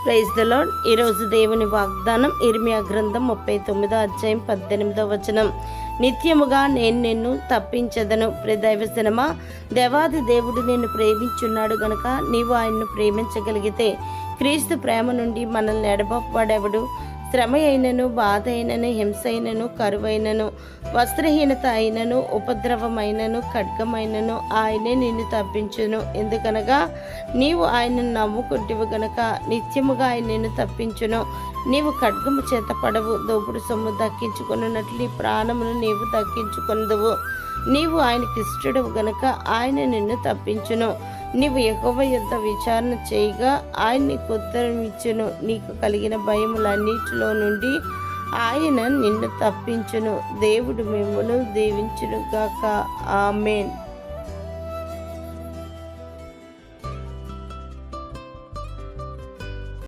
Praise the lord. ఈరోజు దేవుని వాగ్దానం ఇర్మియా గ్రంథం 39వ అధ్యాయం 18వ వచనం. నిత్యముగా నేను నిన్ను తప్పించదను. దైవజనమా, దేవాది దేవుడు నిన్ను ప్రేమించున్నాడు గనుక నీవు ఆయన్ను ప్రేమించగలిగితే క్రీస్తు ప్రేమ నుండి మనల్ని ఎడబాటువాడెవడు? శ్రమ అయినను, బాధ అయినను, హింస అయినను, కరువైనను, వస్త్రహీనత అయినను, ఉపద్రవమైనను, ఖడ్గమైనను ఆయనే నిన్ను తప్పించును. ఎందుకనగా నీవు ఆయనను నమ్ముకుంటివి గనక నిత్యముగా ఆయన నిన్ను తప్పించును. నీవు ఖడ్గము చేత పడవు, దోపుడు సొమ్ము దక్కించుకున్నట్లు నీ ప్రాణమును నీవు దక్కించుకొందువు. నీవు ఆయనకి ఇష్టడవు గనక ఆయన నిన్ను తప్పించును. నీవు యెహోవా యొద్ద విచారణ చేయగా ఆయన నీకు ఉత్తరం ఇచ్చును. నీకు కలిగిన భయములన్నిటిలో నుండి ఆయన నిన్ను తప్పించును. దేవుడు మిమ్మును దీవించును గాక. ఆమేన్.